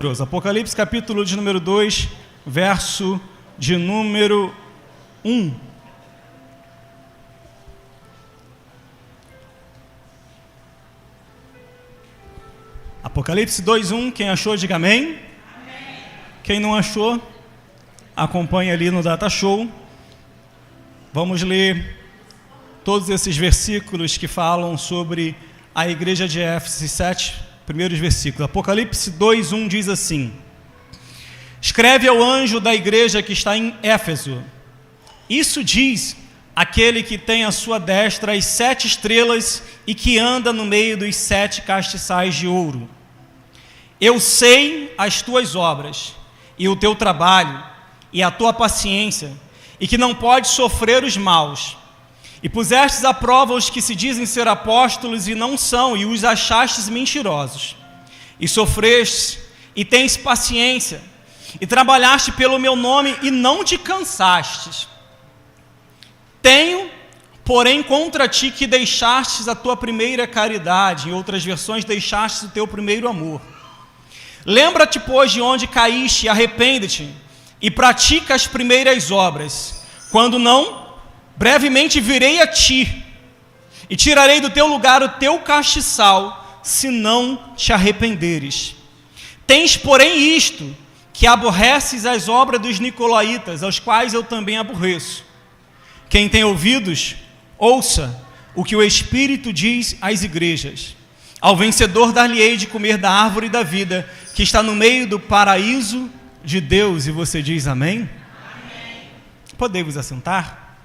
poderoso. Apocalipse capítulo de número 2, verso de número 1. Apocalipse 2:1, quem achou, diga amém. Amém. Quem não achou, acompanhe ali no Data Show. Vamos ler todos esses versículos que falam sobre a igreja de Éfeso, 7 primeiros versículos. Apocalipse 2:1 diz assim: escreve ao anjo da igreja que está em Éfeso, isso diz aquele que tem à sua destra as 7 estrelas e que anda no meio dos 7 castiçais de ouro. Eu sei as tuas obras, e o teu trabalho, e a tua paciência, e que não podes sofrer os maus. E pusestes à prova os que se dizem ser apóstolos e não são, e os achastes mentirosos. E sofrestes, e tens paciência, e trabalhaste pelo meu nome, e não te cansastes. Tenho, porém, contra ti que deixastes a tua primeira caridade, em outras versões, deixastes o teu primeiro amor. Lembra-te, pois, de onde caíste, e arrepende-te, e pratica as primeiras obras. Quando não, brevemente virei a ti, e tirarei do teu lugar o teu castiçal, se não te arrependeres. Tens, porém, isto, que aborreces as obras dos nicolaítas, aos quais eu também aborreço. Quem tem ouvidos, ouça o que o Espírito diz às igrejas. Ao vencedor dar-lhe-ei de comer da árvore da vida, que está no meio do paraíso de Deus. E você diz amém? Amém. Podemos assentar?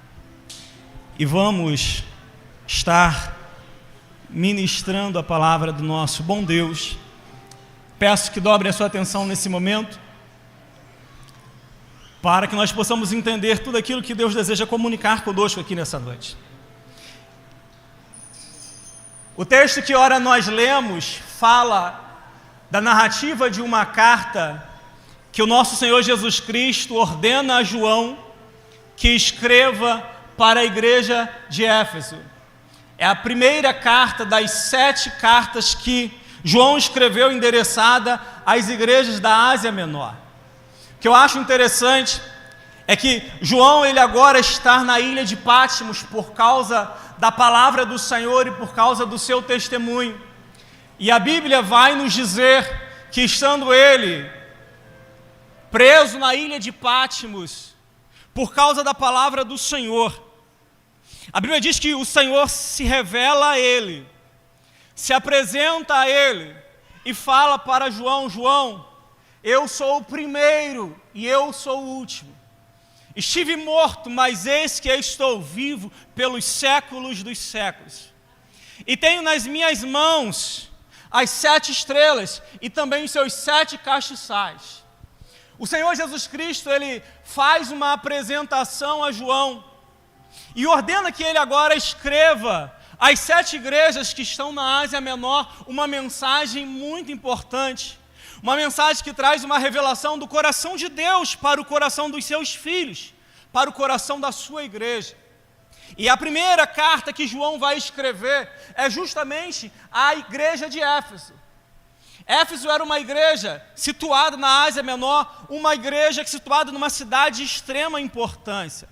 E vamos estar ministrando a palavra do nosso bom Deus. Peço que dobre a sua atenção nesse momento, para que nós possamos entender tudo aquilo que Deus deseja comunicar conosco aqui nessa noite. O texto que ora nós lemos fala da narrativa de uma carta que o nosso Senhor Jesus Cristo ordena a João que escreva para a igreja de Éfeso. É a primeira carta das 7 cartas que João escreveu endereçada às igrejas da Ásia Menor. O que eu acho interessante é que João, ele agora está na ilha de Patmos por causa da palavra do Senhor e por causa do seu testemunho. E a Bíblia vai nos dizer que, estando ele preso na ilha de Patmos por causa da palavra do Senhor, a Bíblia diz que o Senhor se revela a ele, se apresenta a ele e fala para João: João, eu sou o primeiro e eu sou o último. Estive morto, mas eis que estou vivo pelos séculos dos séculos. E tenho nas minhas mãos as 7 estrelas e também os seus 7 castiçais. O Senhor Jesus Cristo, ele faz uma apresentação a João e ordena que ele agora escreva às 7 igrejas que estão na Ásia Menor uma mensagem muito importante. Uma mensagem que traz uma revelação do coração de Deus para o coração dos seus filhos, para o coração da sua igreja. E a primeira carta que João vai escrever é justamente à igreja de Éfeso. Éfeso era uma igreja situada na Ásia Menor, uma igreja situada numa cidade de extrema importância.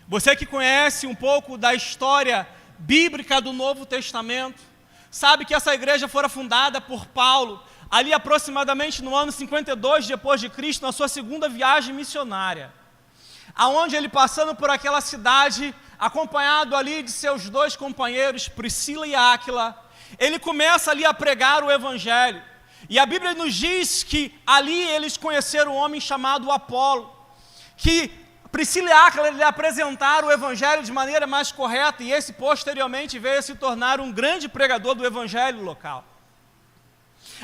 Você que conhece um pouco da história bíblica do Novo Testamento, sabe que essa igreja fora fundada por Paulo, ali aproximadamente no ano 52 depois de Cristo, na sua segunda viagem missionária, aonde ele, passando por aquela cidade, acompanhado ali de seus 2 companheiros, Priscila e Áquila, ele começa ali a pregar o evangelho. E a Bíblia nos diz que ali eles conheceram um homem chamado Apolo, que Priscila e Áquila lhe apresentaram o evangelho de maneira mais correta, e esse posteriormente veio a se tornar um grande pregador do evangelho local.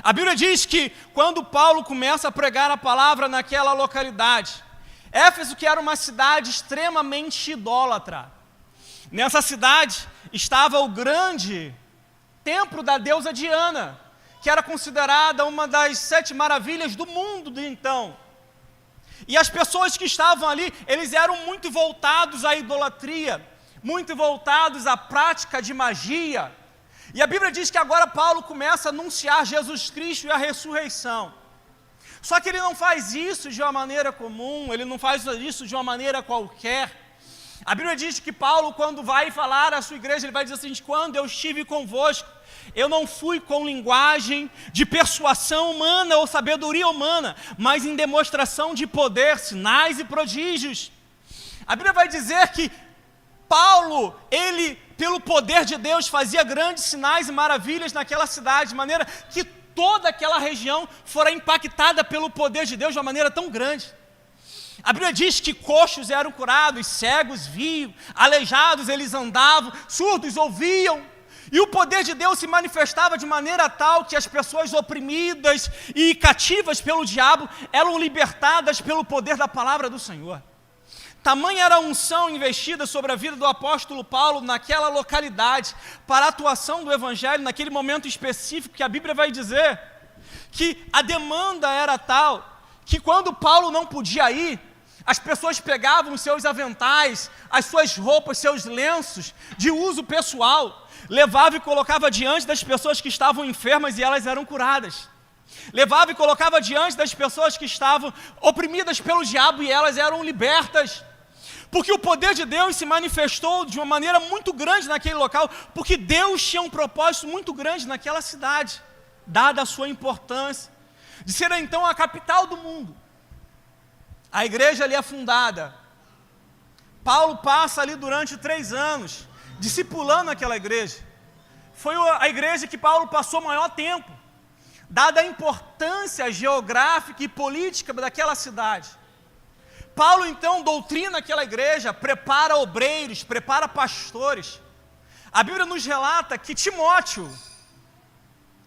A Bíblia diz que quando Paulo começa a pregar a palavra naquela localidade, Éfeso, que era uma cidade extremamente idólatra, nessa cidade estava o grande templo da deusa Diana, que era considerada uma das 7 maravilhas do mundo de então. E as pessoas que estavam ali, eles eram muito voltados à idolatria, muito voltados à prática de magia. E a Bíblia diz que agora Paulo começa a anunciar Jesus Cristo e a ressurreição. Só que ele não faz isso de uma maneira comum, ele não faz isso de uma maneira qualquer. A Bíblia diz que Paulo, quando vai falar à sua igreja, ele vai dizer assim: quando eu estive convosco, eu não fui com linguagem de persuasão humana ou sabedoria humana, mas em demonstração de poder, sinais e prodígios. A Bíblia vai dizer que Paulo, ele, pelo poder de Deus, fazia grandes sinais e maravilhas naquela cidade, de maneira que toda aquela região fora impactada pelo poder de Deus de uma maneira tão grande. A Bíblia diz que coxos eram curados, cegos viam, aleijados eles andavam, surdos ouviam, e o poder de Deus se manifestava de maneira tal que as pessoas oprimidas e cativas pelo diabo eram libertadas pelo poder da palavra do Senhor. Tamanha era a unção investida sobre a vida do apóstolo Paulo naquela localidade, para a atuação do evangelho naquele momento específico, que a Bíblia vai dizer que a demanda era tal, que quando Paulo não podia ir, as pessoas pegavam os seus aventais, as suas roupas, seus lenços de uso pessoal, levava e colocava diante das pessoas que estavam enfermas e elas eram curadas. Levava e colocava diante das pessoas que estavam oprimidas pelo diabo e elas eram libertas. Porque o poder de Deus se manifestou de uma maneira muito grande naquele local, porque Deus tinha um propósito muito grande naquela cidade, dada a sua importância, de ser então a capital do mundo. A igreja ali é fundada. Paulo passa ali durante 3 anos, discipulando aquela igreja. Foi a igreja que Paulo passou maior tempo, dada a importância geográfica e política daquela cidade. Paulo então doutrina aquela igreja, prepara obreiros, prepara pastores. A Bíblia nos relata que Timóteo,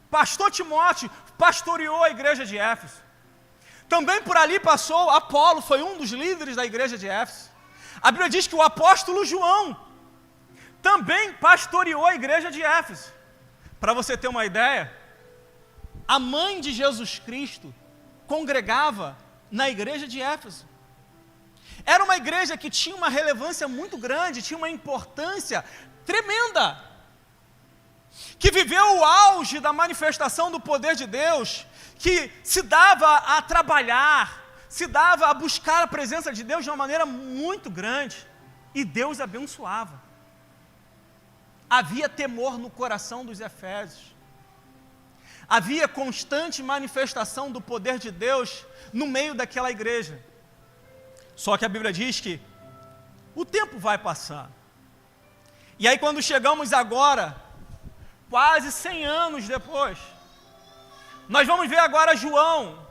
pastor Timóteo, pastoreou a igreja de Éfeso. Também por ali passou Apolo, foi um dos líderes da igreja de Éfeso. A Bíblia diz que o apóstolo João também pastoreou a igreja de Éfeso. Para você ter uma ideia, a mãe de Jesus Cristo congregava na igreja de Éfeso. Era uma igreja que tinha uma relevância muito grande, tinha uma importância tremenda, que viveu o auge da manifestação do poder de Deus, que se dava a trabalhar, se dava a buscar a presença de Deus de uma maneira muito grande, e Deus abençoava. Havia temor no coração dos efésios, havia constante manifestação do poder de Deus no meio daquela igreja. Só que a Bíblia diz que o tempo vai passar. E aí quando chegamos agora, quase 100 anos depois, nós vamos ver agora João,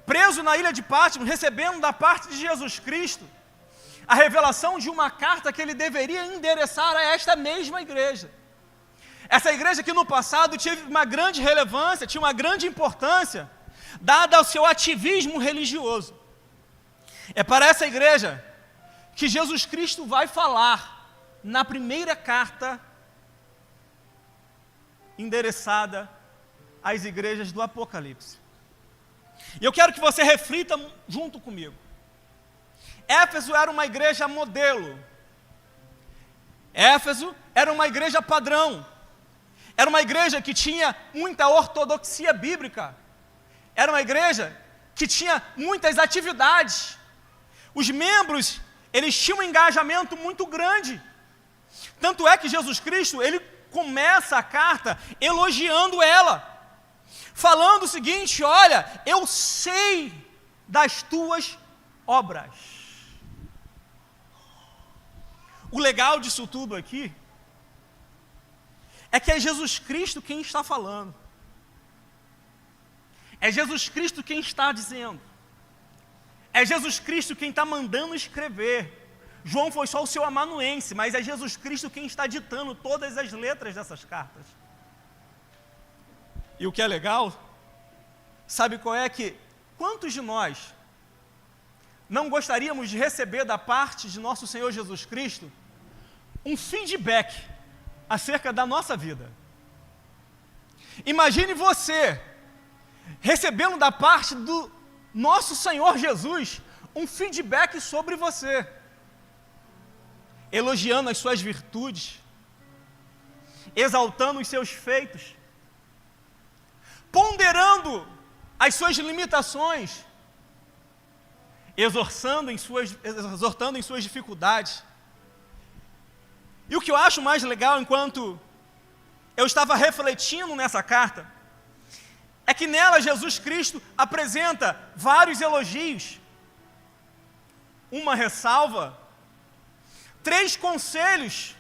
preso na ilha de Patmos, recebendo da parte de Jesus Cristo a revelação de uma carta que ele deveria endereçar a esta mesma igreja. Essa igreja que no passado teve uma grande relevância, tinha uma grande importância, dada ao seu ativismo religioso. É para essa igreja que Jesus Cristo vai falar na primeira carta endereçada às igrejas do Apocalipse. E eu quero que você reflita junto comigo. Éfeso era uma igreja modelo. Éfeso era uma igreja padrão. Era uma igreja que tinha muita ortodoxia bíblica. Era uma igreja que tinha muitas atividades. Os membros, eles tinham um engajamento muito grande. Tanto é que Jesus Cristo, ele começa a carta elogiando ela, falando o seguinte: olha, eu sei das tuas obras. O legal disso tudo aqui é que é Jesus Cristo quem está falando. É Jesus Cristo quem está dizendo. É Jesus Cristo quem está mandando escrever. João foi só o seu amanuense, mas é Jesus Cristo quem está ditando todas as letras dessas cartas. E o que é legal, sabe qual é? Que quantos de nós não gostaríamos de receber da parte de nosso Senhor Jesus Cristo um feedback acerca da nossa vida? Imagine você recebendo da parte do nosso Senhor Jesus um feedback sobre você, elogiando as suas virtudes, exaltando os seus feitos, ponderando as suas limitações, exortando em suas dificuldades. E o que eu acho mais legal, enquanto eu estava refletindo nessa carta, é que nela Jesus Cristo apresenta vários elogios, uma ressalva, 3 conselhos,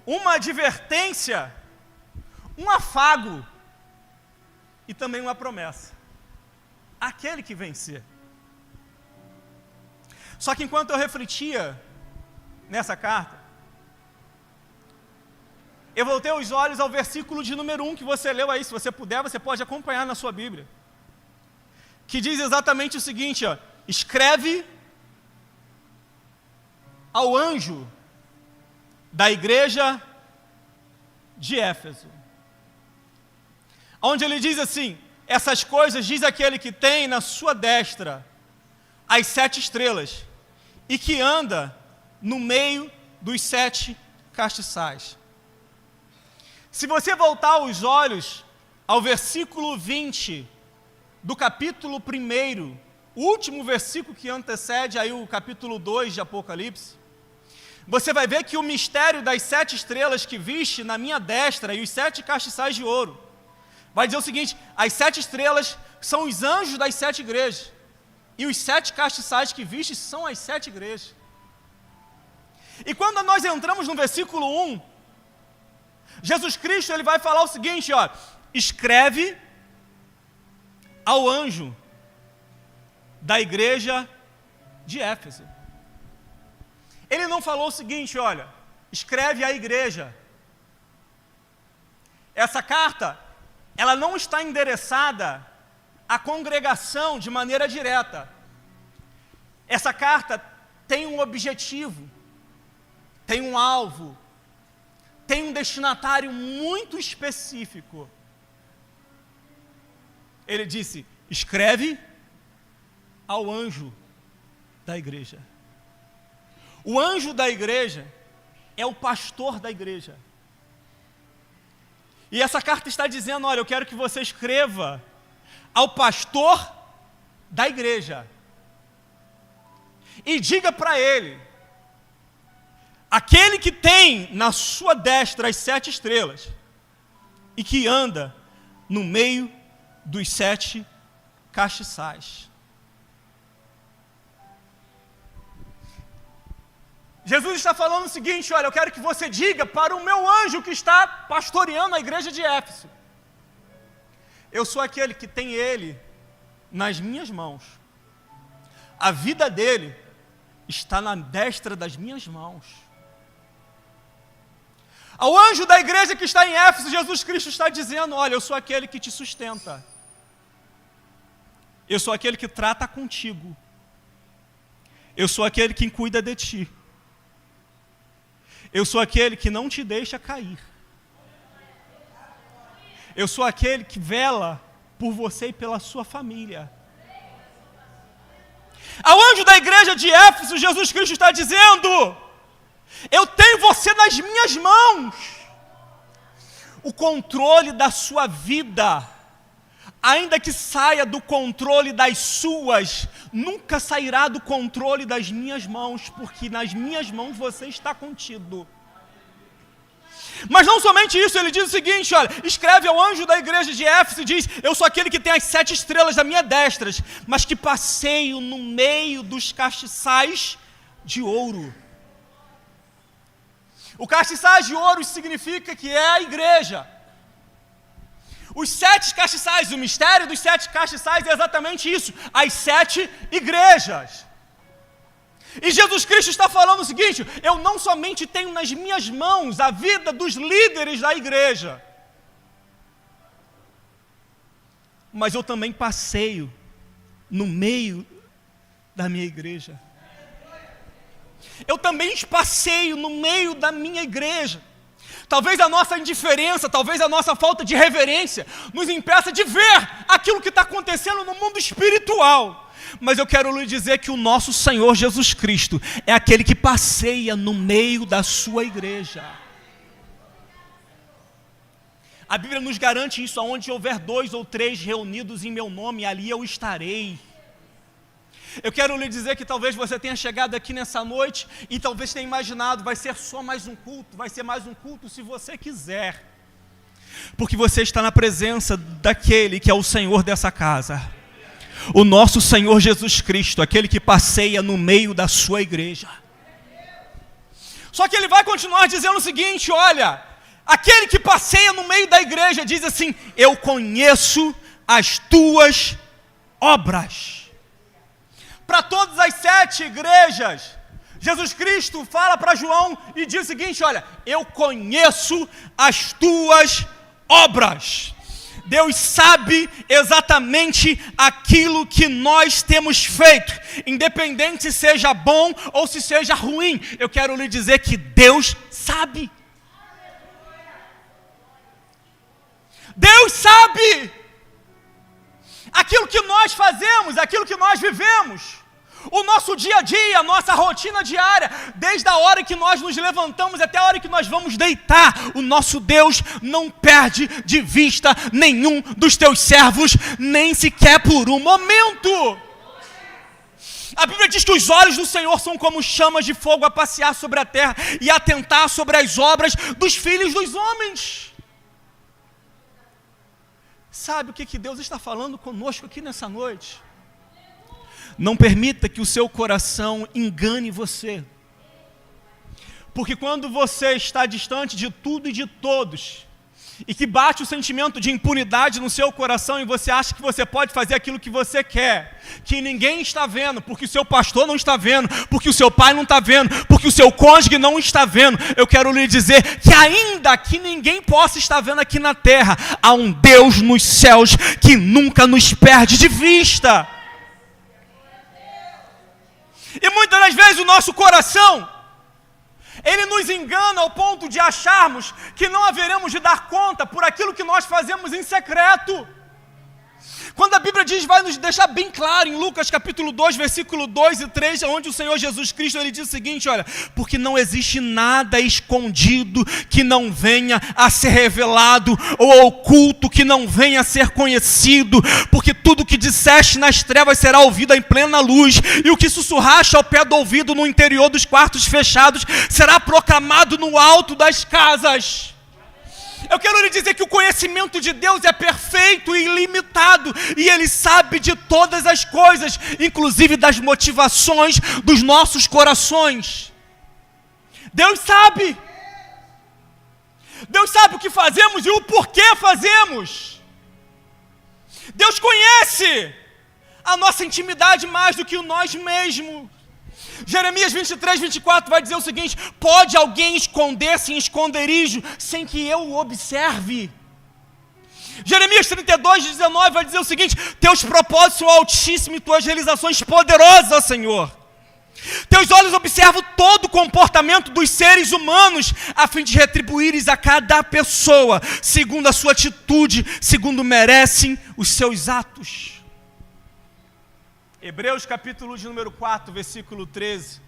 uma advertência, um afago e também uma promessa. Aquele que vencer. Só que enquanto eu refletia nessa carta, eu voltei os olhos ao versículo de número 1 que você leu aí. Se você puder, você pode acompanhar na sua Bíblia. Que diz exatamente o seguinte, ó: escreve ao anjo da igreja de Éfeso. Onde ele diz assim: essas coisas diz aquele que tem na sua destra as 7 estrelas e que anda no meio dos 7 castiçais. Se você voltar os olhos ao versículo 20 do capítulo 1, o último versículo que antecede aí o capítulo 2 de Apocalipse, você vai ver que o mistério das 7 estrelas que viste na minha destra e os 7 castiçais de ouro, vai dizer o seguinte: as 7 estrelas são os anjos das 7 igrejas, e os 7 castiçais que viste são as 7 igrejas. E quando nós entramos no versículo 1, Jesus Cristo ele vai falar o seguinte, ó: escreve ao anjo da igreja de Éfeso. Ele não falou o seguinte, olha, escreve à igreja. Essa carta, ela não está endereçada à congregação de maneira direta. Essa carta tem um objetivo, tem um alvo, tem um destinatário muito específico. Ele disse: escreve ao anjo da igreja. O anjo da igreja é o pastor da igreja. E essa carta está dizendo: olha, eu quero que você escreva ao pastor da igreja e diga para ele: aquele que tem na sua destra as 7 estrelas e que anda no meio dos 7 castiçais. Jesus está falando o seguinte: olha, eu quero que você diga para o meu anjo que está pastoreando a igreja de Éfeso: eu sou aquele que tem ele nas minhas mãos. A vida dele está na destra das minhas mãos. Ao anjo da igreja que está em Éfeso, Jesus Cristo está dizendo: olha, eu sou aquele que te sustenta. Eu sou aquele que trata contigo. Eu sou aquele que cuida de ti. Eu sou aquele que não te deixa cair. Eu sou aquele que vela por você e pela sua família. Ao anjo da igreja de Éfeso, Jesus Cristo está dizendo: eu tenho você nas minhas mãos. O controle da sua vida, ainda que saia do controle das suas, nunca sairá do controle das minhas mãos, porque nas minhas mãos você está contido. Mas não somente isso, ele diz o seguinte, olha, escreve ao anjo da igreja de Éfeso e diz: eu sou aquele que tem as 7 estrelas da minha destra, mas que passeio no meio dos castiçais de ouro. O castiçais de ouro significa que é a igreja. Os 7 castiçais, o mistério dos 7 castiçais é exatamente isso: as 7 igrejas. E Jesus Cristo está falando o seguinte: eu não somente tenho nas minhas mãos a vida dos líderes da igreja, mas eu também passeio no meio da minha igreja. Eu também passeio no meio da minha igreja. Talvez a nossa indiferença, talvez a nossa falta de reverência nos impeça de ver aquilo que está acontecendo no mundo espiritual. Mas eu quero lhe dizer que o nosso Senhor Jesus Cristo é aquele que passeia no meio da sua igreja. A Bíblia nos garante isso: aonde houver 2 ou 3 reunidos em meu nome, ali eu estarei. Eu quero lhe dizer que talvez você tenha chegado aqui nessa noite e talvez tenha imaginado, vai ser só mais um culto, vai ser mais um culto se você quiser. Porque você está na presença daquele que é o Senhor dessa casa. O nosso Senhor Jesus Cristo, aquele que passeia no meio da sua igreja. Só que ele vai continuar dizendo o seguinte, olha, aquele que passeia no meio da igreja diz assim, eu conheço as tuas obras. Para todas as 7 igrejas, Jesus Cristo fala para João e diz o seguinte, olha, eu conheço as tuas obras. Deus sabe exatamente aquilo que nós temos feito, independente se seja bom ou se seja ruim. Eu quero lhe dizer que Deus sabe. Deus sabe aquilo que nós fazemos, aquilo que nós vivemos. O nosso dia a dia, a nossa rotina diária, desde a hora que nós nos levantamos até a hora que nós vamos deitar, o nosso Deus não perde de vista nenhum dos teus servos, nem sequer por um momento. A Bíblia diz que os olhos do Senhor são como chamas de fogo a passear sobre a terra e a atentar sobre as obras dos filhos dos homens. Sabe o que Deus está falando conosco aqui nessa noite? Não permita que o seu coração engane você. Porque quando você está distante de tudo e de todos, e que bate o sentimento de impunidade no seu coração, e você acha que você pode fazer aquilo que você quer, que ninguém está vendo, porque o seu pastor não está vendo, porque o seu pai não está vendo, porque o seu cônjuge não está vendo, eu quero lhe dizer que ainda que ninguém possa estar vendo aqui na terra, há um Deus nos céus que nunca nos perde de vista. E muitas das vezes o nosso coração, ele nos engana ao ponto de acharmos que não haveremos de dar conta por aquilo que nós fazemos em secreto. Quando a Bíblia diz, vai nos deixar bem claro em Lucas capítulo 2, versículo 2 e 3, onde o Senhor Jesus Cristo, ele diz o seguinte, olha, porque não existe nada escondido que não venha a ser revelado, ou oculto que não venha a ser conhecido, porque tudo que disseste nas trevas será ouvido em plena luz, e o que sussurraste ao pé do ouvido no interior dos quartos fechados, será proclamado no alto das casas. Eu quero lhe dizer que o conhecimento de Deus é perfeito e ilimitado, e Ele sabe de todas as coisas, inclusive das motivações dos nossos corações. Deus sabe. Deus sabe o que fazemos e o porquê fazemos. Deus conhece a nossa intimidade mais do que nós mesmos. Jeremias 23, 24 vai dizer o seguinte, pode alguém esconder-se em esconderijo sem que eu o observe? Jeremias 32, 19 vai dizer o seguinte, teus propósitos são altíssimos e tuas realizações poderosas, ó Senhor. Teus olhos observam todo o comportamento dos seres humanos, a fim de retribuires a cada pessoa, segundo a sua atitude, segundo merecem os seus atos. Hebreus capítulo de número 4, versículo 13,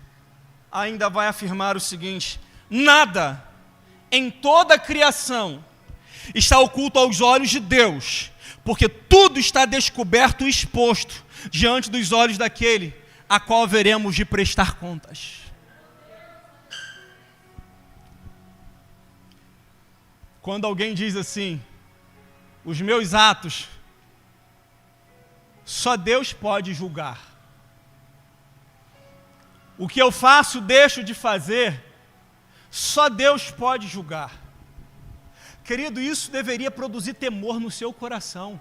ainda vai afirmar o seguinte, nada em toda a criação está oculto aos olhos de Deus, porque tudo está descoberto e exposto diante dos olhos daquele a qual haveremos de prestar contas. Quando alguém diz assim, os meus atos, só Deus pode julgar. O que eu faço, deixo de fazer, só Deus pode julgar. Querido, isso deveria produzir temor no seu coração.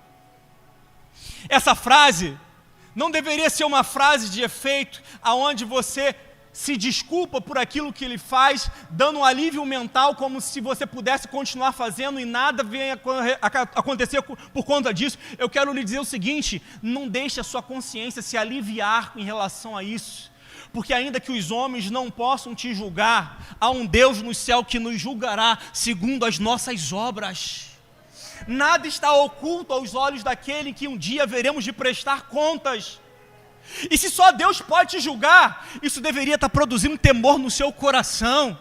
Essa frase não deveria ser uma frase de efeito, aonde você se desculpa por aquilo que ele faz, dando um alívio mental, como se você pudesse continuar fazendo e nada venha acontecer por conta disso. Eu quero lhe dizer o seguinte, não deixe a sua consciência se aliviar em relação a isso, porque ainda que os homens não possam te julgar, há um Deus no céu que nos julgará segundo as nossas obras. Nada está oculto aos olhos daquele que um dia veremos de prestar contas. E se só Deus pode te julgar, isso deveria estar produzindo temor no seu coração,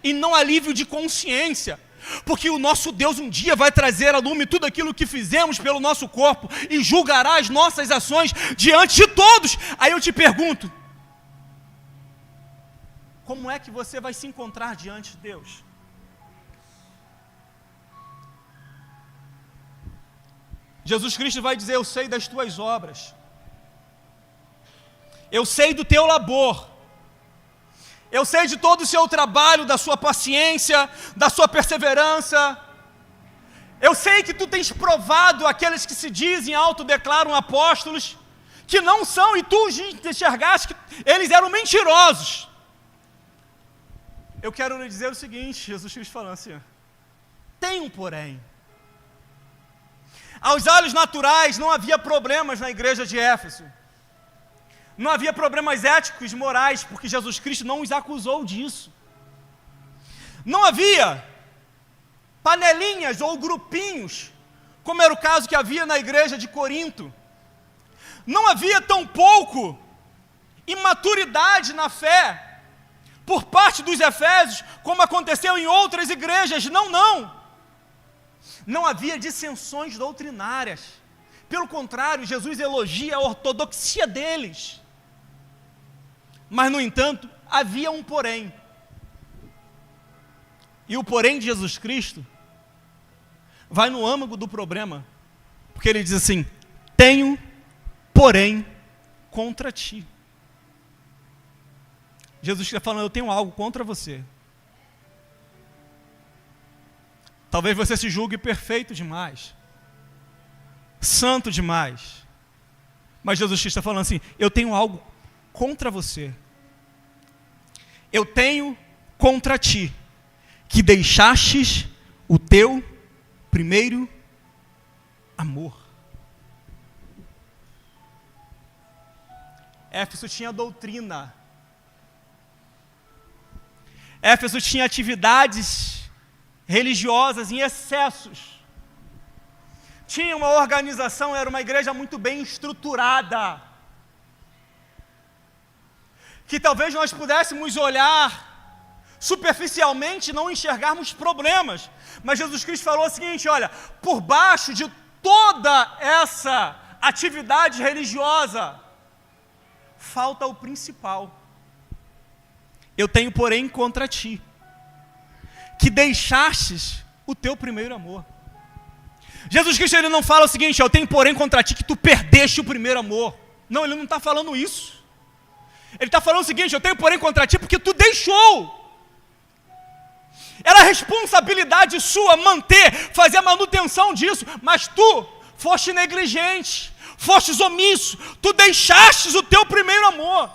e não alívio de consciência. porque o nosso Deus um dia vai trazer à lume tudo aquilo que fizemos pelo nosso corpo e julgará as nossas ações diante de todos. Aí eu te pergunto, como é que você vai se encontrar diante de Deus? Jesus Cristo vai dizer: eu sei das tuas obras, eu sei do teu labor, eu sei de todo o seu trabalho, da sua paciência, da sua perseverança. Eu sei que tu tens provado aqueles que se dizem, autodeclaram apóstolos, que não são, e tu enxergaste que eles eram mentirosos. Eu quero lhe dizer o seguinte, Jesus Cristo falando assim: tem um porém. Aos olhos naturais não havia problemas na igreja de Éfeso. Não havia problemas éticos e morais, porque Jesus Cristo não os acusou disso. Não havia panelinhas ou grupinhos, como era o caso que havia na igreja de Corinto. Não havia tampouco imaturidade na fé por parte dos efésios, como aconteceu em outras igrejas. Não havia dissensões doutrinárias. Pelo contrário, Jesus elogia a ortodoxia deles. Mas, no entanto, havia um porém. E o porém de Jesus Cristo vai no âmago do problema, porque ele diz assim: tenho, porém, contra ti. Jesus está falando: eu tenho algo contra você. Talvez você se julgue perfeito demais, santo demais, mas Jesus Cristo está falando assim: eu tenho algo contra você. Eu tenho contra ti, que deixastes o teu primeiro amor. Éfeso tinha doutrina. Éfeso tinha atividades religiosas em excessos. Tinha uma organização, era uma igreja muito bem estruturada, que talvez nós pudéssemos olhar superficialmente e não enxergarmos problemas. Mas Jesus Cristo falou o seguinte: olha, por baixo de toda essa atividade religiosa, falta o principal. Eu tenho, porém, contra ti, que deixastes o teu primeiro amor. Jesus Cristo, ele não fala o seguinte: eu tenho, porém, contra ti, que tu perdeste o primeiro amor. Não, ele não está falando isso. Ele está falando o seguinte: eu tenho, porém, contra ti, porque tu deixou. Era responsabilidade sua manter, fazer a manutenção disso, mas tu foste negligente, fostes omisso, tu deixastes o teu primeiro amor.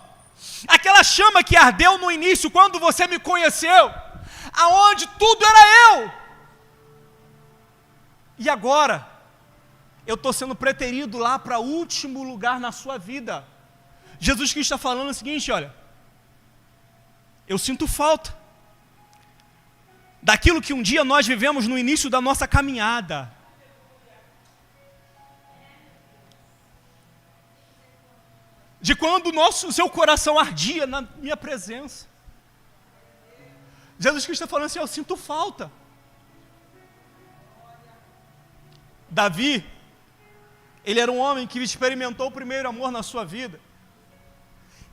Aquela chama que ardeu no início, quando você me conheceu, aonde tudo era eu. E agora, eu estou sendo preterido lá para o último lugar na sua vida. Jesus Cristo está falando o seguinte: olha, eu sinto falta daquilo que um dia nós vivemos no início da nossa caminhada. De quando o seu coração ardia na minha presença. Jesus Cristo está falando assim: eu sinto falta. Davi, ele era um homem que experimentou o primeiro amor na sua vida.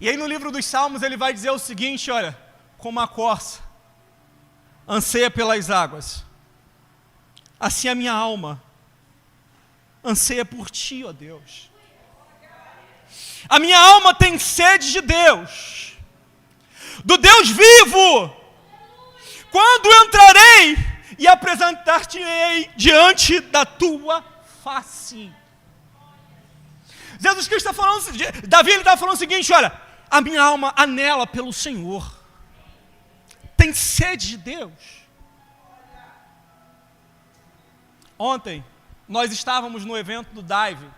E aí no livro dos Salmos ele vai dizer o seguinte: olha, como a corça anseia pelas águas, assim a minha alma anseia por ti, ó Deus. A minha alma tem sede de Deus, do Deus vivo. Quando entrarei e apresentar-te-ei diante da tua face. Jesus Cristo está falando, Davi está falando o seguinte: olha, a minha alma anela pelo Senhor, tem sede de Deus. Ontem nós estávamos no evento do Dive,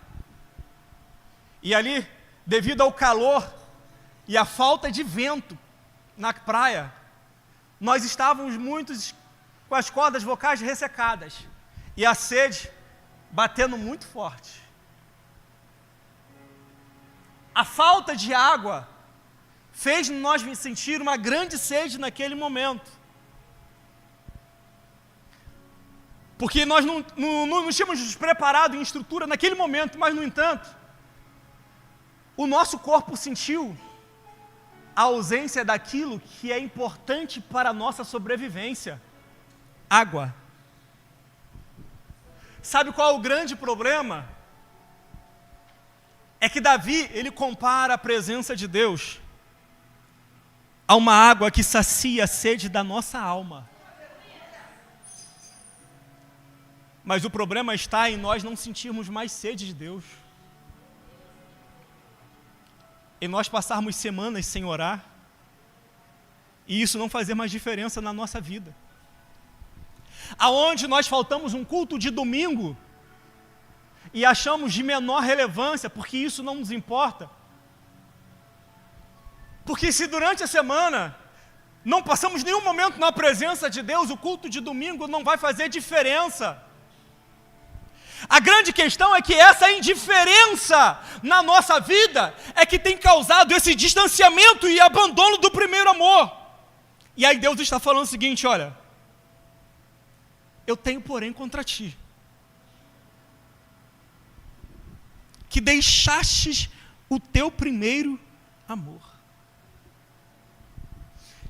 e ali, devido ao calor e à falta de vento na praia, nós estávamos muitos com as cordas vocais ressecadas e a sede batendo muito forte. A falta de água fez nós sentir uma grande sede naquele momento. Porque nós não tínhamos nos preparado em estrutura naquele momento, mas, no entanto, o nosso corpo sentiu a ausência daquilo que é importante para a nossa sobrevivência: água. Sabe qual é o grande problema? É que Davi, ele compara a presença de Deus a uma água que sacia a sede da nossa alma. Mas o problema está em nós não sentirmos mais sede de Deus. Em nós passarmos semanas sem orar, e isso não fazer mais diferença na nossa vida. Aonde nós faltamos um culto de domingo, e achamos de menor relevância, porque isso não nos importa. Porque se durante a semana não passamos nenhum momento na presença de Deus, o culto de domingo não vai fazer diferença. A grande questão é que essa indiferença na nossa vida é que tem causado esse distanciamento e abandono do primeiro amor. E aí Deus está falando o seguinte: olha, eu tenho porém contra ti, que deixastes o teu primeiro amor.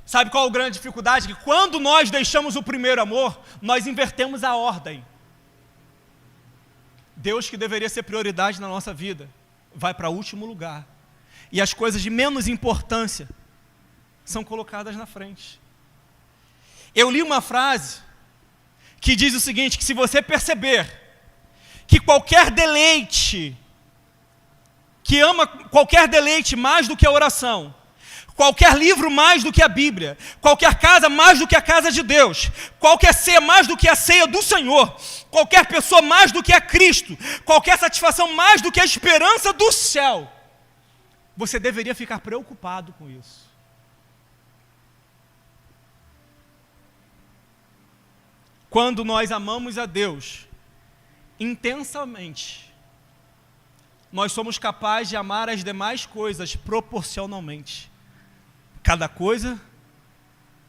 Sabe qual é a grande dificuldade? Que quando nós deixamos o primeiro amor, nós invertemos a ordem. Deus, que deveria ser prioridade na nossa vida, vai para último lugar. E as coisas de menos importância são colocadas na frente. Eu li uma frase que diz o seguinte, que se você perceber que qualquer deleite, que ama qualquer deleite mais do que a oração, qualquer livro mais do que a Bíblia, qualquer casa mais do que a casa de Deus, qualquer ceia mais do que a ceia do Senhor, qualquer pessoa mais do que a Cristo, qualquer satisfação mais do que a esperança do céu, você deveria ficar preocupado com isso. Quando nós amamos a Deus intensamente, nós somos capazes de amar as demais coisas proporcionalmente. Cada coisa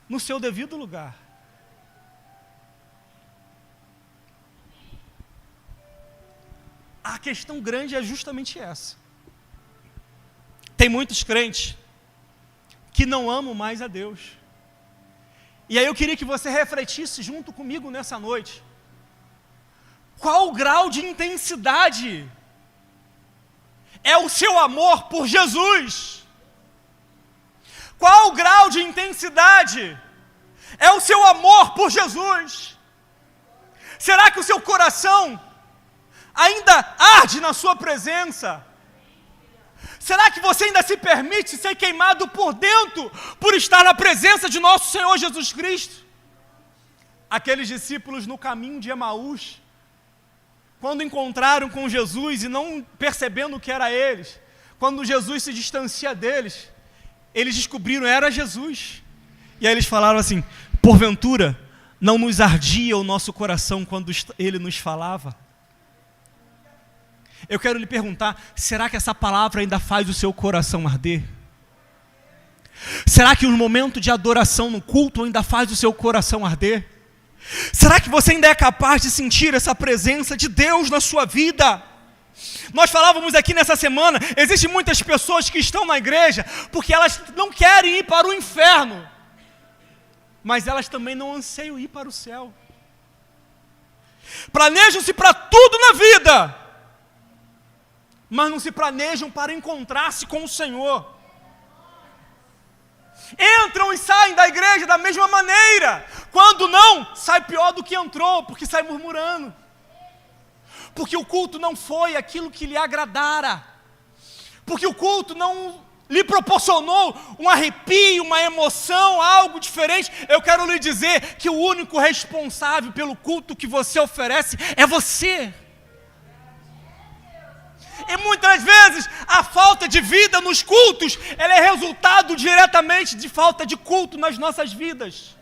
no seu devido lugar. A questão grande é justamente essa. Tem muitos crentes que não amam mais a Deus. E aí eu queria que você refletisse junto comigo nessa noite. Qual o grau de intensidade é o seu amor por Jesus? Qual o grau de intensidade é o seu amor por Jesus? Será que o seu coração ainda arde na sua presença? Será que você ainda se permite ser queimado por dentro, por estar na presença de nosso Senhor Jesus Cristo? Aqueles discípulos no caminho de Emaús, quando encontraram com Jesus e não percebendo o que era eles, quando Jesus se distancia deles, eles descobriram que era Jesus. E aí eles falaram assim: porventura não nos ardia o nosso coração quando ele nos falava? Eu quero lhe perguntar, será que essa palavra ainda faz o seu coração arder? Será que o momento de adoração no culto ainda faz o seu coração arder? Será que você ainda é capaz de sentir essa presença de Deus na sua vida? Nós falávamos aqui nessa semana, existem muitas pessoas que estão na igreja porque elas não querem ir para o inferno, mas elas também não anseiam ir para o céu. Planejam-se para tudo na vida, mas não se planejam para encontrar-se com o Senhor. Entram e saem da igreja da mesma maneira. Quando não, sai pior do que entrou, porque sai murmurando. Porque o culto não foi aquilo que lhe agradara. Porque o culto não lhe proporcionou um arrepio, uma emoção, algo diferente. Eu quero lhe dizer que o único responsável pelo culto que você oferece é você. E muitas vezes a falta de vida nos cultos, ela é resultado diretamente de falta de culto nas nossas vidas.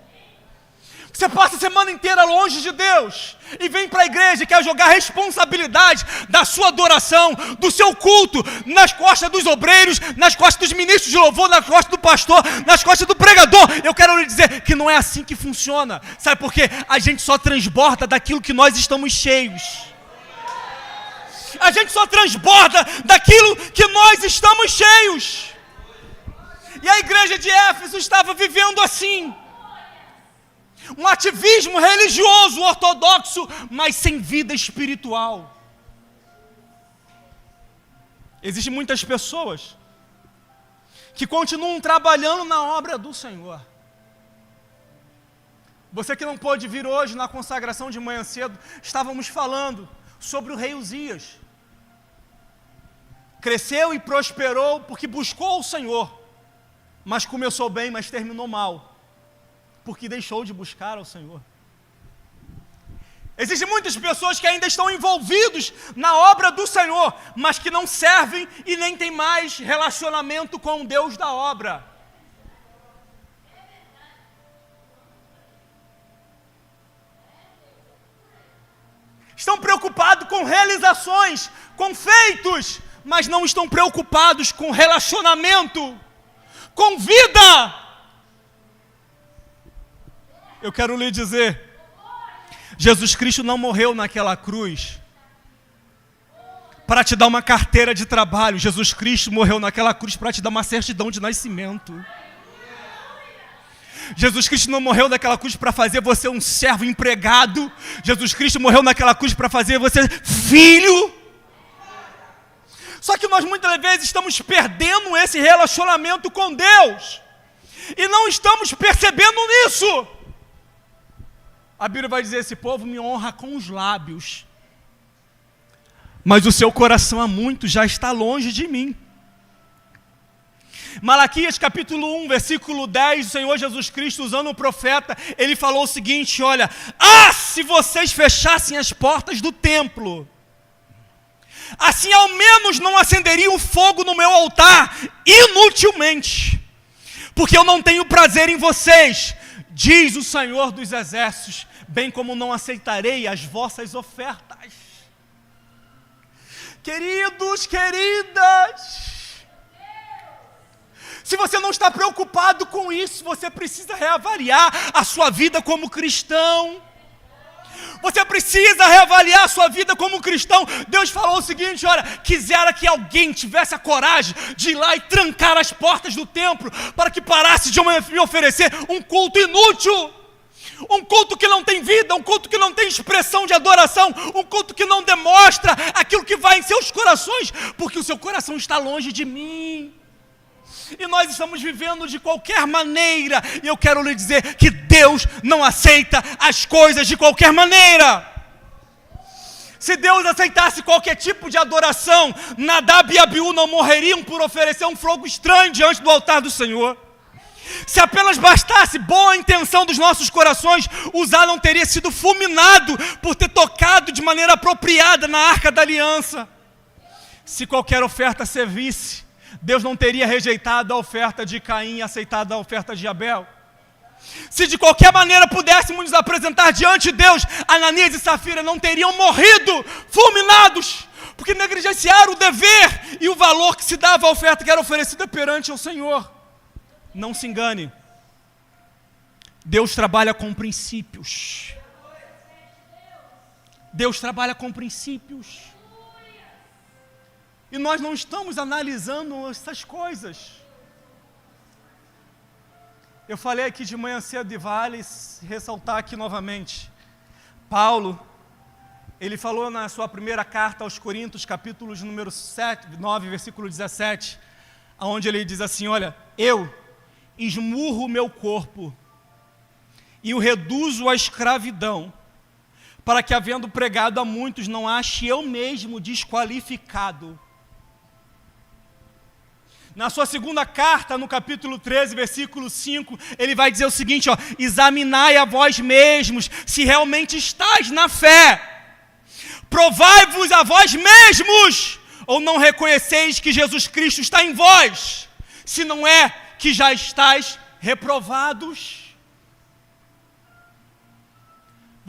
Você passa a semana inteira longe de Deus e vem para a igreja e quer jogar a responsabilidade da sua adoração, do seu culto, nas costas dos obreiros, nas costas dos ministros de louvor, nas costas do pastor, nas costas do pregador. Eu quero lhe dizer que não é assim que funciona. Sabe por quê? A gente só transborda daquilo que nós estamos cheios. A gente só transborda daquilo que nós estamos cheios. E a igreja de Éfeso estava vivendo assim. Um ativismo religioso, ortodoxo, mas sem vida espiritual. Existem muitas pessoas que continuam trabalhando na obra do Senhor. Você que não pôde vir hoje na consagração de manhã cedo, estávamos falando sobre o rei Uzias. Cresceu e prosperou porque buscou o Senhor, mas começou bem, mas terminou mal, porque deixou de buscar ao Senhor. Existem muitas pessoas que ainda estão envolvidos na obra do Senhor, mas que não servem e nem têm mais relacionamento com o Deus da obra. Estão preocupados com realizações, com feitos, mas não estão preocupados com relacionamento, com vida. Eu quero lhe dizer, Jesus Cristo não morreu naquela cruz para te dar uma carteira de trabalho. Jesus Cristo morreu naquela cruz para te dar uma certidão de nascimento. Jesus Cristo não morreu naquela cruz para fazer você um servo empregado. Jesus Cristo morreu naquela cruz para fazer você filho. Só que nós muitas vezes estamos perdendo esse relacionamento com Deus e não estamos percebendo nisso. A Bíblia vai dizer, esse povo me honra com os lábios, mas o seu coração há muito já está longe de mim. Malaquias capítulo 1, versículo 10, o Senhor Jesus Cristo, usando o profeta, ele falou o seguinte, olha, se vocês fechassem as portas do templo, assim ao menos não acenderiam fogo no meu altar, inutilmente, porque eu não tenho prazer em vocês, diz o Senhor dos Exércitos, bem como não aceitarei as vossas ofertas. Queridos, queridas, se você não está preocupado com isso, você precisa reavaliar a sua vida como cristão. Você precisa reavaliar a sua vida como cristão. Deus falou o seguinte, olha, quisera que alguém tivesse a coragem de ir lá e trancar as portas do templo para que parasse de me oferecer um culto inútil. Um culto que não tem vida, um culto que não tem expressão de adoração, um culto que não demonstra aquilo que vai em seus corações, porque o seu coração está longe de mim. E nós estamos vivendo de qualquer maneira, e eu quero lhe dizer que Deus não aceita as coisas de qualquer maneira. Se Deus aceitasse qualquer tipo de adoração, Nadab e Abiú não morreriam por oferecer um fogo estranho diante do altar do Senhor. Se apenas bastasse boa intenção dos nossos corações, Uzá não teria sido fulminado por ter tocado de maneira apropriada na Arca da Aliança. Se qualquer oferta servisse, Deus não teria rejeitado a oferta de Caim e aceitado a oferta de Abel. Se de qualquer maneira pudéssemos nos apresentar diante de Deus, Ananias e Safira não teriam morrido fulminados, porque negligenciaram o dever e o valor que se dava à oferta que era oferecida perante ao Senhor. Não se engane, Deus trabalha com princípios. Deus trabalha com princípios. E nós não estamos analisando essas coisas. Eu falei aqui de manhã cedo e vale ressaltar aqui novamente. Paulo, ele falou na sua primeira carta aos Coríntios, capítulos número 9, versículo 17, onde ele diz assim, olha, eu esmurro o meu corpo e o reduzo à escravidão, para que, havendo pregado a muitos, não ache eu mesmo desqualificado. Na sua segunda carta, no capítulo 13, versículo 5, ele vai dizer o seguinte, ó, examinai a vós mesmos, se realmente estáis na fé. Provai-vos a vós mesmos, ou não reconheceis que Jesus Cristo está em vós, se não é que já estáis reprovados.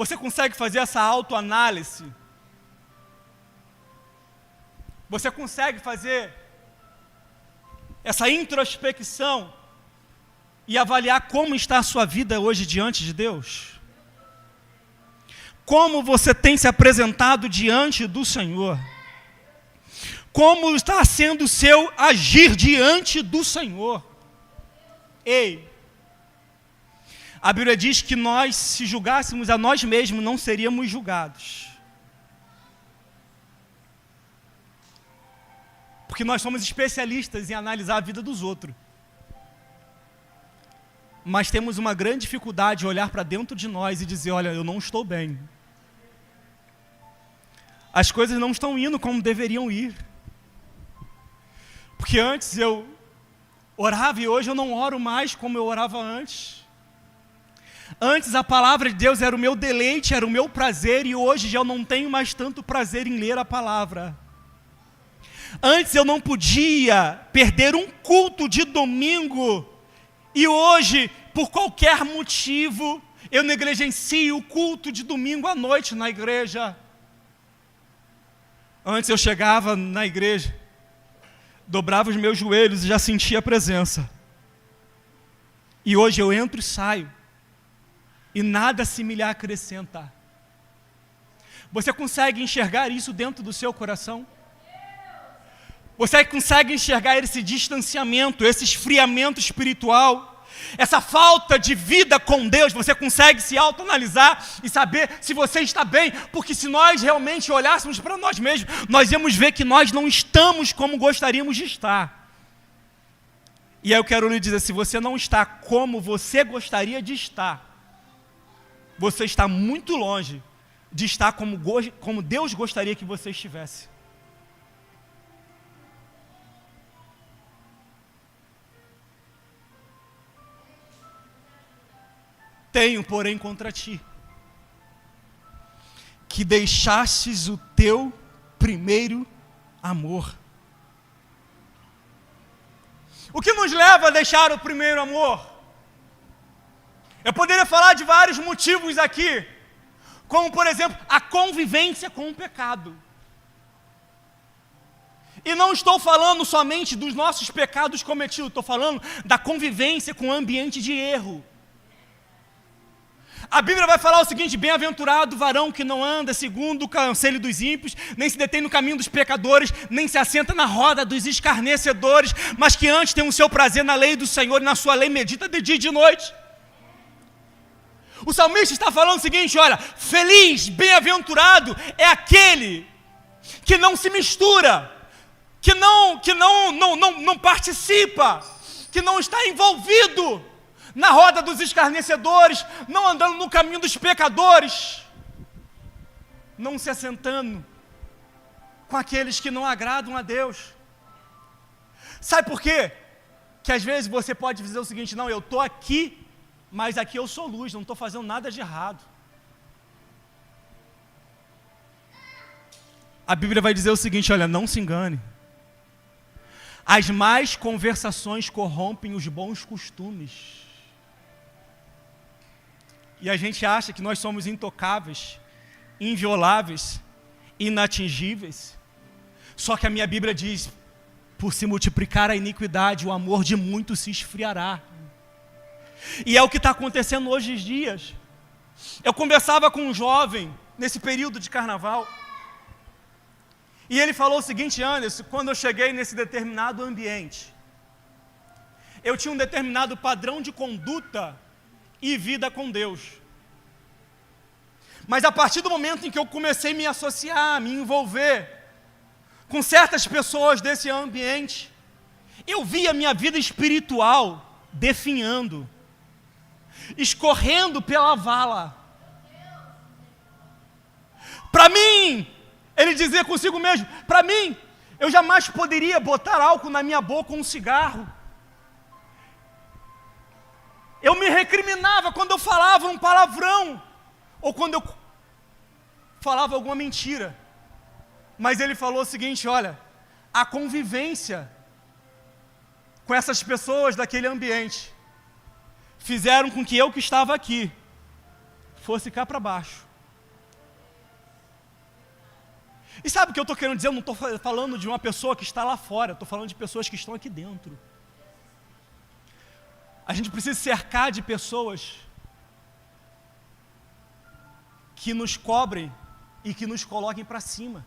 Você consegue fazer essa autoanálise? Você consegue fazer essa introspecção e avaliar como está a sua vida hoje diante de Deus? Como você tem se apresentado diante do Senhor? Como está sendo o seu agir diante do Senhor? Ei, a Bíblia diz que nós, se julgássemos a nós mesmos, não seríamos julgados. Porque nós somos especialistas em analisar a vida dos outros. Mas temos uma grande dificuldade de olhar para dentro de nós e dizer, olha, eu não estou bem. As coisas não estão indo como deveriam ir. Porque antes eu orava e hoje eu não oro mais como eu orava antes. Antes a palavra de Deus era o meu deleite, era o meu prazer, e hoje já eu não tenho mais tanto prazer em ler a palavra. Antes eu não podia perder um culto de domingo, e hoje, por qualquer motivo, eu negligencio o culto de domingo à noite na igreja. Antes eu chegava na igreja, dobrava os meus joelhos e já sentia a presença. E hoje eu entro e saio, e nada se me acrescenta. Você consegue enxergar isso dentro do seu coração? Você consegue enxergar esse distanciamento, esse esfriamento espiritual, essa falta de vida com Deus? Você consegue se autoanalisar e saber se você está bem? Porque se nós realmente olhássemos para nós mesmos, nós íamos ver que nós não estamos como gostaríamos de estar. E aí eu quero lhe dizer, se você não está como você gostaria de estar, você está muito longe de estar como Deus gostaria que você estivesse. Tenho, porém, contra ti, que deixastes o teu primeiro amor. O que nos leva a deixar o primeiro amor? Eu poderia falar de vários motivos aqui, como, por exemplo, a convivência com o pecado. E não estou falando somente dos nossos pecados cometidos, estou falando da convivência com o ambiente de erro. A Bíblia vai falar o seguinte: bem-aventurado o varão que não anda segundo o conselho dos ímpios, nem se detém no caminho dos pecadores, nem se assenta na roda dos escarnecedores, mas que antes tem o seu prazer na lei do Senhor e na sua lei medita de dia e de noite. O salmista está falando o seguinte: olha, feliz, bem-aventurado é aquele que não se mistura, que não participa, que não está envolvido na roda dos escarnecedores, não andando no caminho dos pecadores, não se assentando com aqueles que não agradam a Deus. Sabe por quê? Que às vezes você pode dizer o seguinte: não, eu estou aqui, mas aqui eu sou luz, não estou fazendo nada de errado. A Bíblia vai dizer o seguinte: olha, não se engane. As más conversações corrompem os bons costumes. E a gente acha que nós somos intocáveis, invioláveis, inatingíveis. Só que a minha Bíblia diz: por se multiplicar a iniquidade, o amor de muitos se esfriará. E é o que está acontecendo hoje em dias. Eu conversava com um jovem nesse período de carnaval, e ele falou o seguinte: Anderson, quando eu cheguei nesse determinado ambiente, eu tinha um determinado padrão de conduta e vida com Deus. Mas a partir do momento em que eu comecei a me associar, a me envolver com certas pessoas desse ambiente, eu vi a minha vida espiritual definhando, escorrendo pela vala. Para mim, ele dizia consigo mesmo, para mim, eu jamais poderia botar álcool na minha boca ou um cigarro. Eu me recriminava quando eu falava um palavrão, ou quando eu falava alguma mentira. Mas ele falou o seguinte: olha, a convivência com essas pessoas daquele ambiente fizeram com que eu que estava aqui fosse cá para baixo. E sabe o que eu estou querendo dizer? Eu não estou falando de uma pessoa que está lá fora, eu estou falando de pessoas que estão aqui dentro. A gente precisa cercar de pessoas que nos cobrem e que nos coloquem para cima,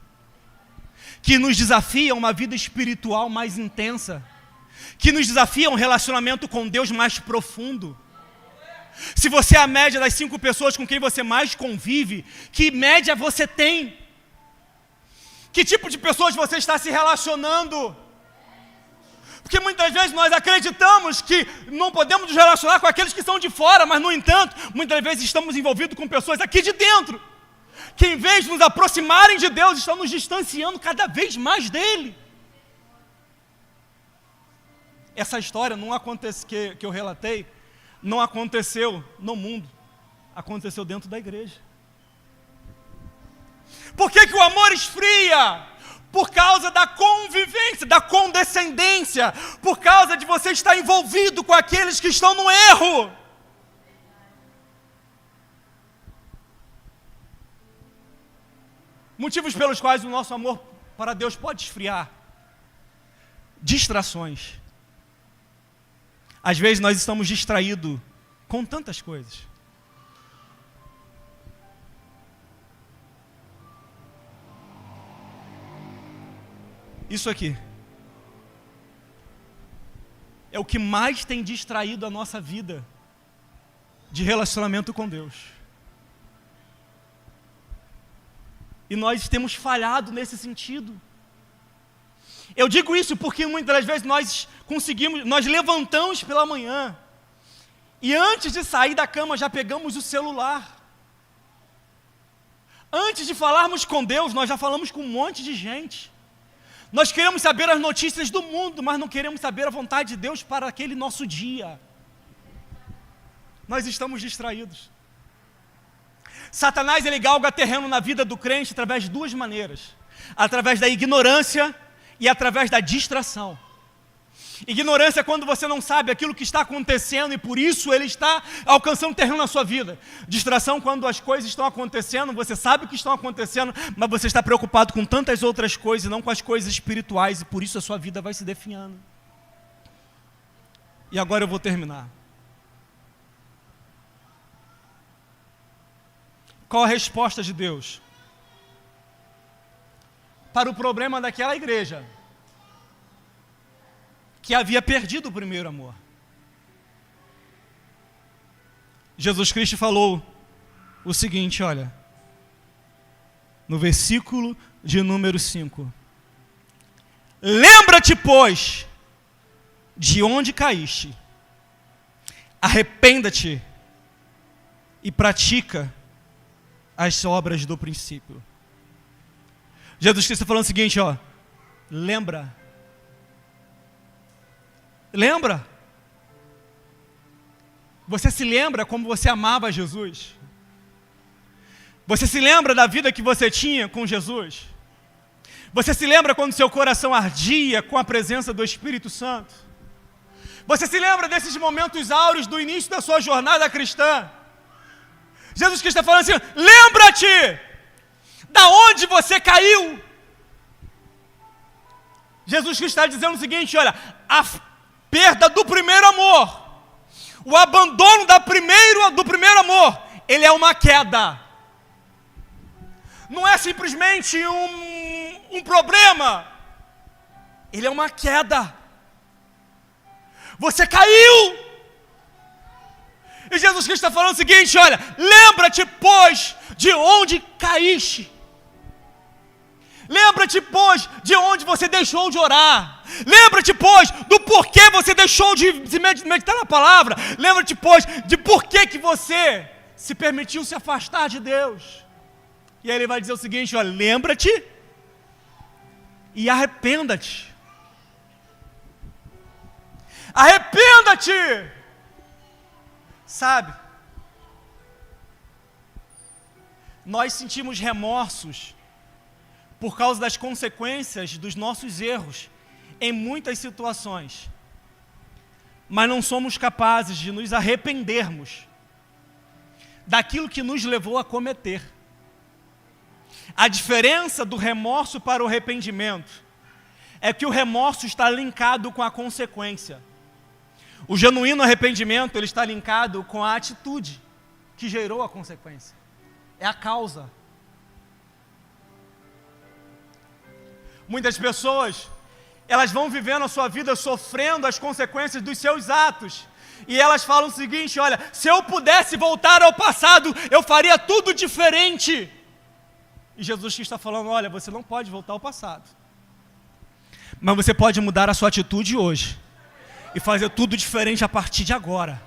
que nos desafiam a uma vida espiritual mais intensa, que nos desafiam a um relacionamento com Deus mais profundo. Se você é a média das 5 pessoas com quem você mais convive, que média você tem? Que tipo de pessoas você está se relacionando? Porque muitas vezes nós acreditamos que não podemos nos relacionar com aqueles que estão de fora, mas no entanto, muitas vezes estamos envolvidos com pessoas aqui de dentro, que em vez de nos aproximarem de Deus, estão nos distanciando cada vez mais dele. Essa história não acontece, que eu relatei, não aconteceu no mundo, aconteceu dentro da igreja. Por que o amor esfria? Por causa da convivência, da condescendência, por causa de você estar envolvido com aqueles que estão no erro. Motivos pelos quais o nosso amor para Deus pode esfriar: distrações. Às vezes nós estamos distraídos com tantas coisas. Isso aqui é o que mais tem distraído a nossa vida de relacionamento com Deus. E nós temos falhado nesse sentido. Eu digo isso porque muitas das vezes nós levantamos pela manhã e antes de sair da cama já pegamos o celular. Antes de falarmos com Deus, nós já falamos com um monte de gente. Nós queremos saber as notícias do mundo, mas não queremos saber a vontade de Deus para aquele nosso dia. Nós estamos distraídos. Satanás, ele galga terreno na vida do crente através de 2 maneiras: através da ignorância e através da distração. Ignorância é quando você não sabe aquilo que está acontecendo e por isso ele está alcançando terreno na sua vida. Distração quando as coisas estão acontecendo, você sabe o que estão acontecendo, mas você está preocupado com tantas outras coisas, não com as coisas espirituais, e por isso a sua vida vai se definhando. E agora eu vou terminar. Qual a resposta de Deus para o problema daquela igreja que havia perdido o primeiro amor? Jesus Cristo falou o seguinte, olha, no versículo de número 5: lembra-te, pois, de onde caíste, arrependa-te e pratica as obras do princípio. Jesus Cristo está falando o seguinte, ó, lembra. Você se lembra como você amava Jesus? Você se lembra da vida que você tinha com Jesus? Você se lembra quando seu coração ardia com a presença do Espírito Santo? Você se lembra desses momentos áureos do início da sua jornada cristã? Jesus Cristo está falando assim, lembra-te da onde você caiu. Jesus Cristo está dizendo o seguinte, olha, a perda do primeiro amor, o abandono do primeiro amor, ele é uma queda. Não é simplesmente um problema, ele é uma queda. Você caiu. E Jesus Cristo está falando o seguinte, olha, lembra-te, pois, de onde caíste. Lembra-te, pois, de onde você deixou de orar. Lembra-te, pois, do porquê você deixou de se meditar na palavra. Lembra-te, pois, de porquê que você se permitiu se afastar de Deus. E aí ele vai dizer o seguinte, olha, lembra-te e arrependa-te. Arrependa-te. Sabe, nós sentimos remorsos por causa das consequências dos nossos erros em muitas situações, mas não somos capazes de nos arrependermos daquilo que nos levou a cometer. A diferença do remorso para o arrependimento é que o remorso está linkado com a consequência. O genuíno arrependimento, ele está linkado com a atitude que gerou a consequência. É a causa. Muitas pessoas, elas vão vivendo a sua vida sofrendo as consequências dos seus atos. E elas falam o seguinte: olha, se eu pudesse voltar ao passado, eu faria tudo diferente. E Jesus está falando: olha, você não pode voltar ao passado, mas você pode mudar a sua atitude hoje e fazer tudo diferente a partir de agora,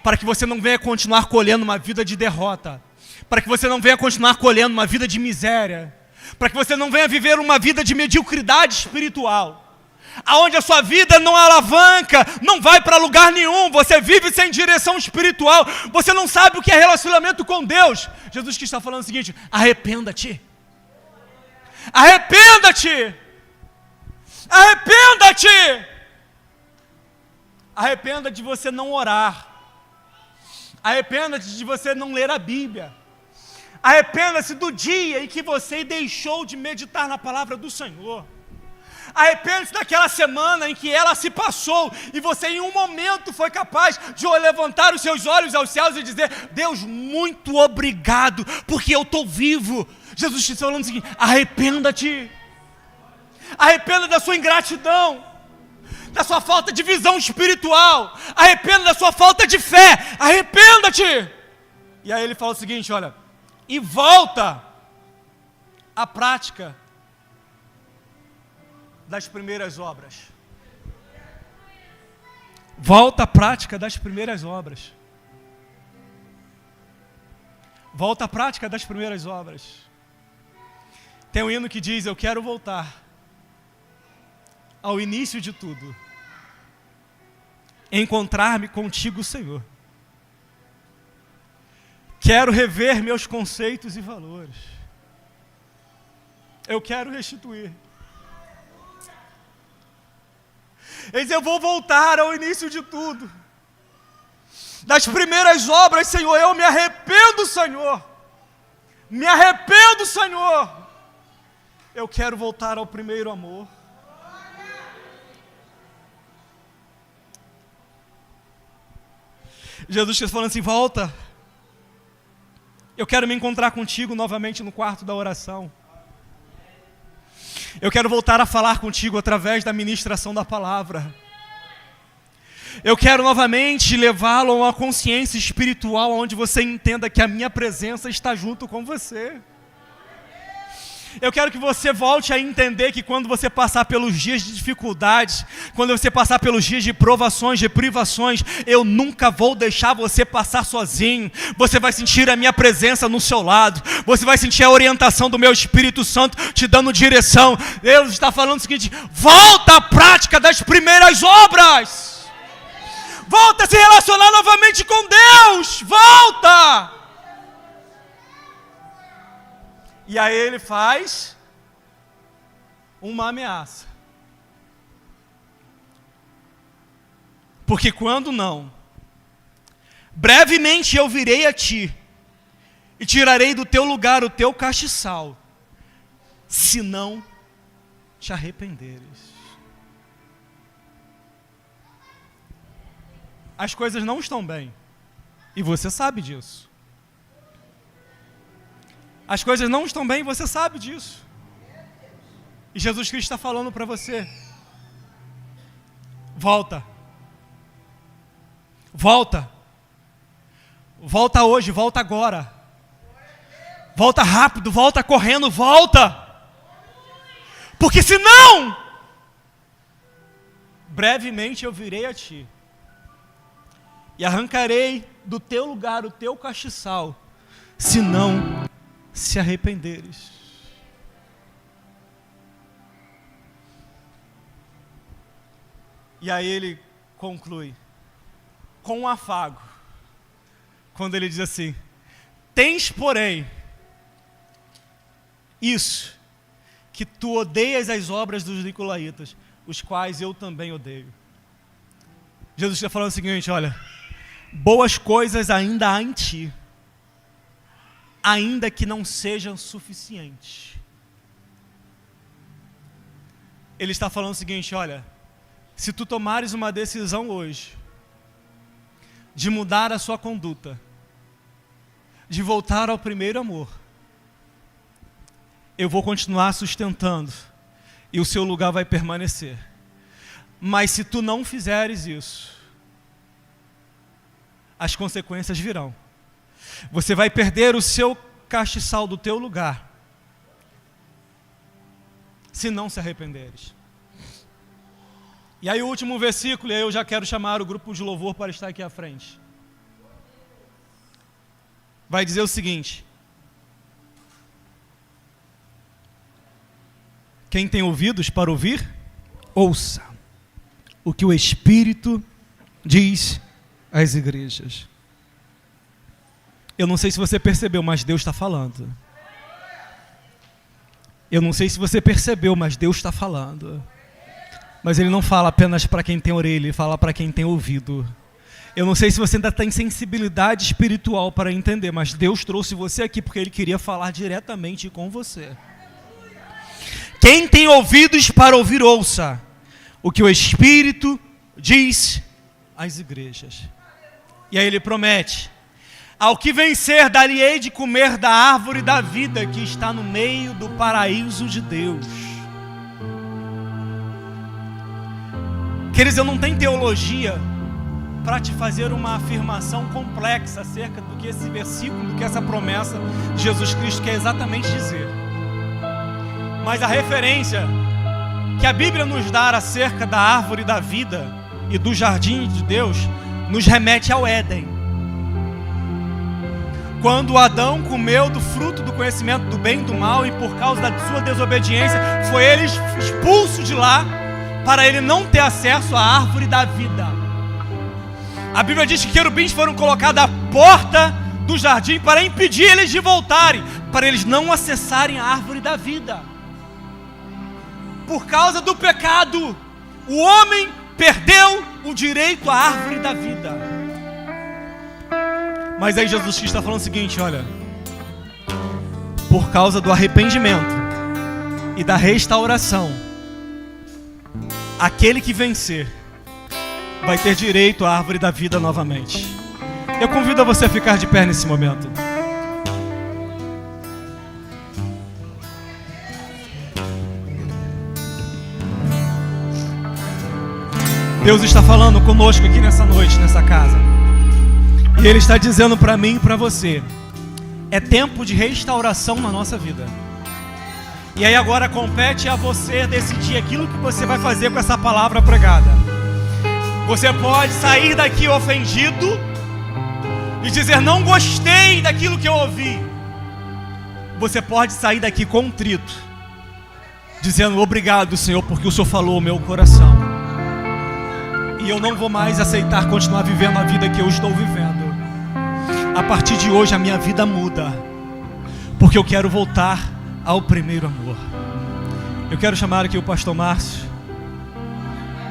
para que você não venha continuar colhendo uma vida de derrota, para que você não venha continuar colhendo uma vida de miséria, para que você não venha viver uma vida de mediocridade espiritual, aonde a sua vida não alavanca, não vai para lugar nenhum, você vive sem direção espiritual, você não sabe o que é relacionamento com Deus. Jesus que está falando o seguinte: arrependa-te, arrependa-te, arrependa-te. Arrependa de você não orar, arrependa-te de você não ler a Bíblia, arrependa-se do dia em que você deixou de meditar na palavra do Senhor, arrependa-se daquela semana em que ela se passou e você em um momento foi capaz de levantar os seus olhos aos céus e dizer: Deus, muito obrigado, porque eu estou vivo. Jesus está falando o seguinte: arrependa-te, arrependa da sua ingratidão, da sua falta de visão espiritual, arrependa da sua falta de fé, arrependa-te. E aí ele fala o seguinte: olha, e volta à prática das primeiras obras. Volta à prática das primeiras obras. Volta à prática das primeiras obras. Tem um hino que diz: eu quero voltar ao início de tudo, encontrar-me contigo, Senhor. Quero rever meus conceitos e valores. Eu quero restituir. Ele diz: eu vou voltar ao início de tudo, das primeiras obras, Senhor. Eu me arrependo, Senhor. Me arrependo, Senhor. Eu quero voltar ao primeiro amor. Jesus está falando assim: volta. Eu quero me encontrar contigo novamente no quarto da oração. Eu quero voltar a falar contigo através da ministração da palavra. Eu quero novamente levá-lo a uma consciência espiritual onde você entenda que a minha presença está junto com você. Eu quero que você volte a entender que quando você passar pelos dias de dificuldades, quando você passar pelos dias de provações, de privações, eu nunca vou deixar você passar sozinho. Você vai sentir a minha presença no seu lado. Você vai sentir a orientação do meu Espírito Santo te dando direção. Deus está falando o seguinte: volta à prática das primeiras obras. Volta a se relacionar novamente com Deus. Volta! E aí ele faz uma ameaça. Porque quando não, brevemente eu virei a ti e tirarei do teu lugar o teu castiçal, se não te arrependeres. As coisas não estão bem, e você sabe disso. As coisas não estão bem, você sabe disso. E Jesus Cristo está falando para você: volta. Volta. Volta hoje, volta agora. Volta rápido, volta correndo, volta. Porque senão, brevemente eu virei a ti e arrancarei do teu lugar o teu castiçal, se não se arrependeres. E aí ele conclui com um afago, quando ele diz assim: tens, porém, isso, que tu odeias as obras dos nicolaítas, os quais eu também odeio. Jesus está falando o seguinte: olha, boas coisas ainda há em ti. ainda que não sejam suficientes. Ele está falando o seguinte: olha, se tu tomares uma decisão hoje de mudar a sua conduta, de voltar ao primeiro amor, eu vou continuar sustentando e o seu lugar vai permanecer. Mas se tu não fizeres isso, as consequências virão. Você vai perder o seu castiçal do teu lugar, se não se arrependeres. E aí o último versículo, e aí eu já quero chamar o grupo de louvor para estar aqui à frente. Vai dizer o seguinte: quem tem ouvidos para ouvir, ouça o que o Espírito diz às igrejas. Eu não sei se você percebeu, mas Deus está falando. Eu não sei se você percebeu, mas Deus está falando. Mas Ele não fala apenas para quem tem orelha, Ele fala para quem tem ouvido. Eu não sei se você ainda tem sensibilidade espiritual para entender, mas Deus trouxe você aqui porque Ele queria falar diretamente com você. Quem tem ouvidos para ouvir, ouça o que o Espírito diz às igrejas. E aí Ele promete: ao que vencer, dar-lhe-ei de comer da árvore da vida que está no meio do paraíso de Deus. Queridos, eu não tenho teologia para te fazer uma afirmação complexa acerca do que esse versículo, do que essa promessa de Jesus Cristo quer exatamente dizer. Mas a referência que a Bíblia nos dá acerca da árvore da vida e do jardim de Deus nos remete ao Éden. Quando Adão comeu do fruto do conhecimento do bem e do mal, e por causa da sua desobediência, foi ele expulso de lá, para ele não ter acesso à árvore da vida. A Bíblia diz que querubins foram colocados à porta do jardim para impedir eles de voltarem, para eles não acessarem a árvore da vida. Por causa do pecado, o homem perdeu o direito à árvore da vida. Mas aí Jesus Cristo está falando o seguinte: olha, por causa do arrependimento e da restauração, aquele que vencer vai ter direito à árvore da vida novamente. Eu convido a você a ficar de pé nesse momento. Deus está falando conosco aqui nessa noite, nessa casa. E Ele está dizendo para mim e para você: é tempo de restauração na nossa vida. E aí agora compete a você decidir aquilo que você vai fazer com essa palavra pregada. Você pode sair daqui ofendido e dizer: não gostei daquilo que eu ouvi. Você pode sair daqui contrito, dizendo: obrigado, Senhor, porque o Senhor falou ao meu coração. E eu não vou mais aceitar continuar vivendo a vida que eu estou vivendo. A partir de hoje a minha vida muda, porque eu quero voltar ao primeiro amor. Eu quero chamar aqui o pastor Márcio,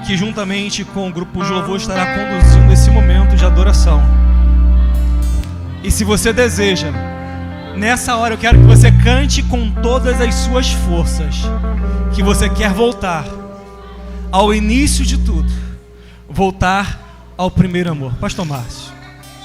que juntamente com o grupo de louvor estará conduzindo esse momento de adoração. E se você deseja, nessa hora eu quero que você cante com todas as suas forças, que você quer voltar ao início de tudo, voltar ao primeiro amor. Pastor Márcio.